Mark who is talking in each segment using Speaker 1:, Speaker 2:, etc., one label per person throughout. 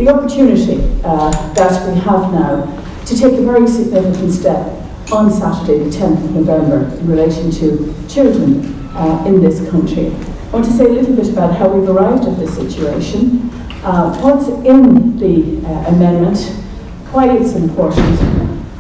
Speaker 1: the opportunity that we have now to take a very significant step on Saturday the 10th of November in relation to children in this country. I want to say a little bit about how we've arrived at this situation, what's in the amendment, why it's important,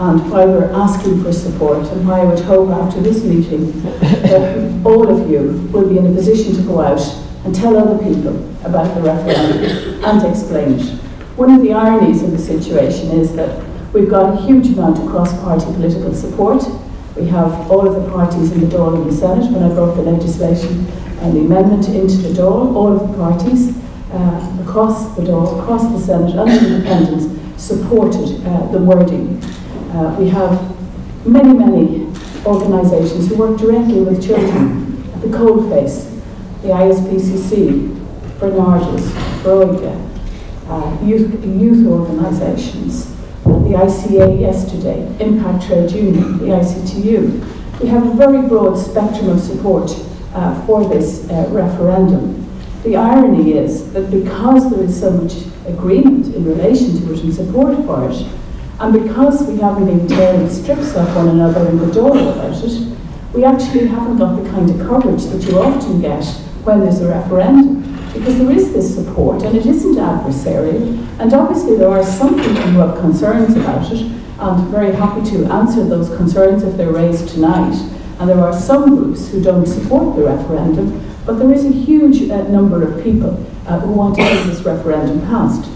Speaker 1: and why we're asking for support, and why I would hope after this meeting that all of you will be in a position to go out and tell other people about the referendum and explain it. One of the ironies of the situation is that we've got a huge amount of cross-party political support. We have all of the parties in the Dáil and the Senate. When I brought the legislation and the amendment into the Dáil, all of the parties across the Dáil, across the Senate and the independents supported the wording. We have many organisations who work directly with children, the Coalface, the ISPCC, Bernardo's, Broiga, youth organisations, the ICA yesterday, Impact Trade Union, the ICTU. We have a very broad spectrum of support for this referendum. The irony is that because there is so much agreement in relation to it and support for it, and because we haven't been tearing strips off one another in the Dáil about it, we actually haven't got the kind of coverage that you often get when there's a referendum. Because there is this support, and it isn't adversarial, and obviously there are some people who have concerns about it, and I'm very happy to answer those concerns if they're raised tonight. And there are some groups who don't support the referendum, but there is a huge number of people who want to see this referendum passed.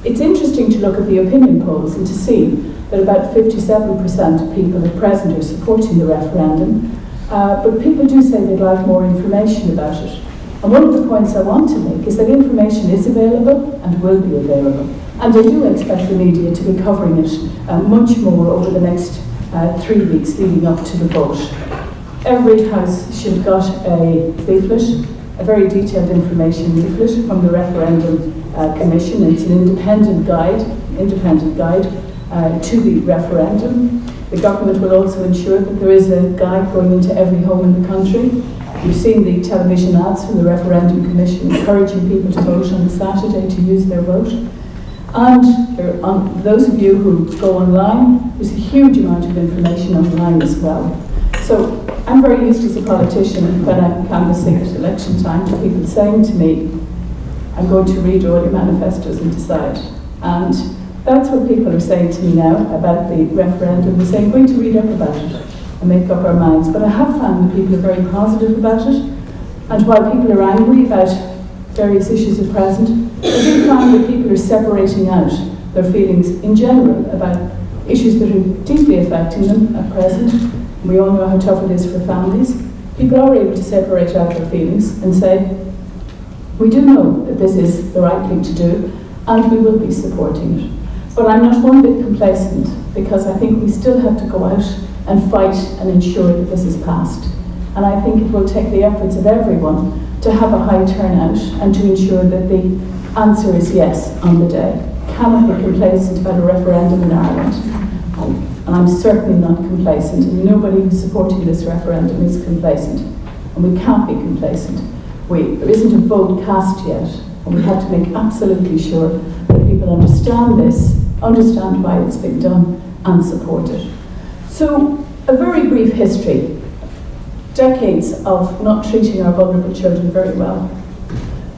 Speaker 1: It's interesting to look at the opinion polls and to see that about 57% of people at present are supporting the referendum, but people do say they'd like more information about it. And one of the points I want to make is that information is available and will be available. And I do expect the media to be covering it much more over the next 3 weeks leading up to the vote. Every house should have got a leaflet, a very detailed information leaflet from the Referendum Commission. It's an independent guide to the referendum. The government will also ensure that there is a guide going into every home in the country. You've seen the television ads from the Referendum Commission encouraging people to vote on Saturday, to use their vote. And those of you who go online, there's a huge amount of information online as well. So I'm very used as a politician when I'm canvassing at election time to people saying to me, I'm going to read all your manifestos and decide. And that's what people are saying to me now about the referendum. They're saying, we're going to read up about it and make up our minds. But I have found that people are very positive about it. And while people are angry about various issues at present, I do find that people are separating out their feelings in general about issues that are deeply affecting them at present. We all know how tough it is for families. People are able to separate out their feelings and say, we do know that this is the right thing to do, and we will be supporting it. But I'm not one bit complacent, because I think we still have to go out and fight and ensure that this is passed. And I think it will take the efforts of everyone to have a high turnout and to ensure that the answer is yes on the day. Cannot be complacent about a referendum in Ireland. And I'm certainly not complacent, and nobody who's supporting this referendum is complacent. And we can't be complacent. There isn't a vote cast yet, and we have to make absolutely sure that people understand this, understand why it's been done, and support it. So, a very brief history. Decades of not treating our vulnerable children very well.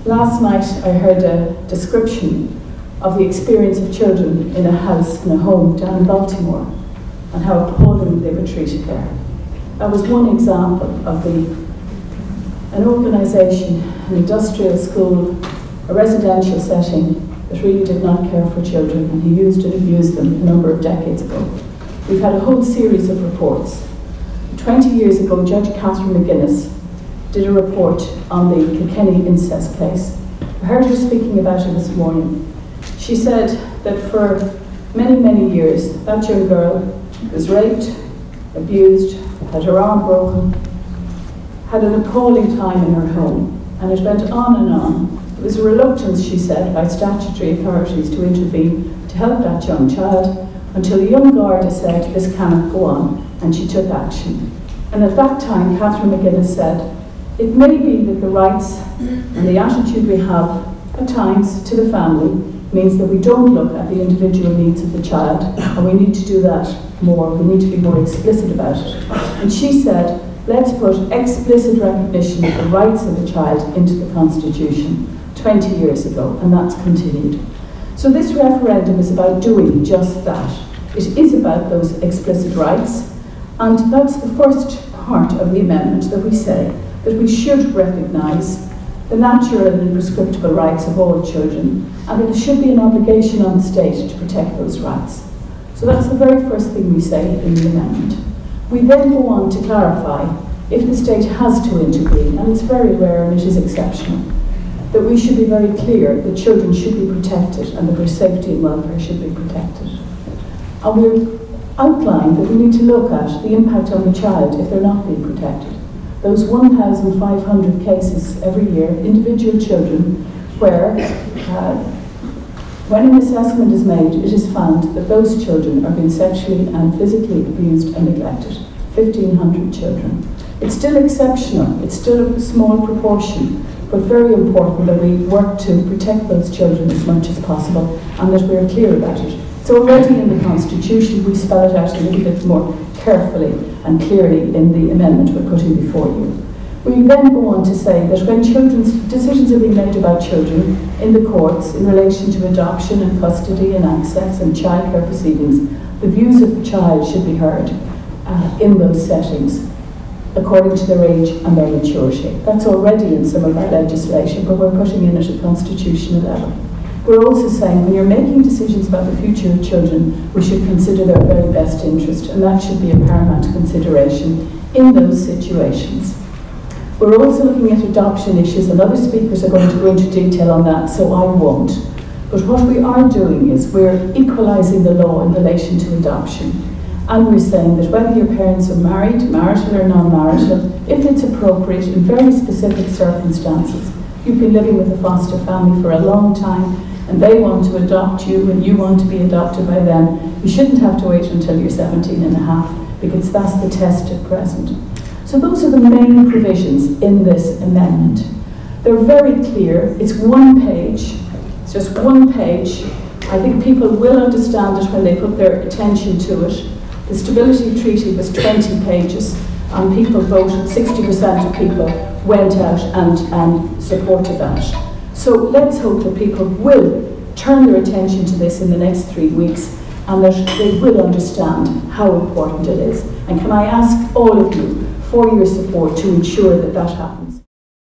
Speaker 1: Last night I heard a description of the experience of children in a house, in a home down in Baltimore, and how appallingly they were treated there. That was one example of an organisation, an industrial school, a residential setting that really did not care for children, and he used and abused them a number of decades ago. We've had a whole series of reports. 20 years ago, Judge Catherine McGuinness did a report on the Kilkenny incest case. I heard her speaking about it this morning. She said that for many, many years, that young girl was raped, abused, had her arm broken, had an appalling time in her home, and it went on and on. There was a reluctance, she said, by statutory authorities to intervene to help that young child, until the young Garda said, this cannot go on, and she took action. And at that time, Catherine McGuinness said, it may be that the rights and the attitude we have at times to the family means that we don't look at the individual needs of the child, and we need to do that more. We need to be more explicit about it. And she said, let's put explicit recognition of the rights of the child into the Constitution 20 years ago, and that's continued. So this referendum is about doing just that. It is about those explicit rights, and that's the first part of the amendment, that we say that we should recognise the natural and imprescriptible rights of all children, and that there should be an obligation on the state to protect those rights. So that's the very first thing we say in the amendment. We then go on to clarify, if the state has to intervene, and it's very rare and it is exceptional, that we should be very clear that children should be protected and that their safety and welfare should be protected. And we've outlined that we need to look at the impact on the child if they're not being protected. Those 1,500 cases every year, individual children, where when an assessment is made, it is found that those children are being sexually and physically abused and neglected. 1,500 children. It's still exceptional, it's still a small proportion, but very important that we work to protect those children as much as possible, and that we're clear about it. It's already in the Constitution. We spell it out a little bit more carefully and clearly in the amendment we're putting before you. We then go on to say that when children's decisions are being made about children in the courts in relation to adoption and custody and access and childcare proceedings, the views of the child should be heard in those settings according to their age and their maturity. That's already in some of our legislation, but we're putting in at a constitutional level. We're also saying when you're making decisions about the future of children, we should consider their very best interest, and that should be a paramount consideration in those situations. We're also looking at adoption issues, and other speakers are going to go into detail on that, so I won't. But what we are doing is we're equalising the law in relation to adoption. And we're saying that whether your parents are married, marital or non-marital, if it's appropriate in very specific circumstances, you've been living with a foster family for a long time and they want to adopt you and you want to be adopted by them, you shouldn't have to wait until you're 17 and a half, because that's the test at present. So those are the main provisions in this amendment. They're very clear. It's one page. It's just one page. I think people will understand it when they put their attention to it. The Stability Treaty was 20 pages, and people voted, 60% of people went out and supported that. So let's hope that people will turn their attention to this in the next 3 weeks, and that they will understand how important it is. And can I ask all of you for your support to ensure that that happens?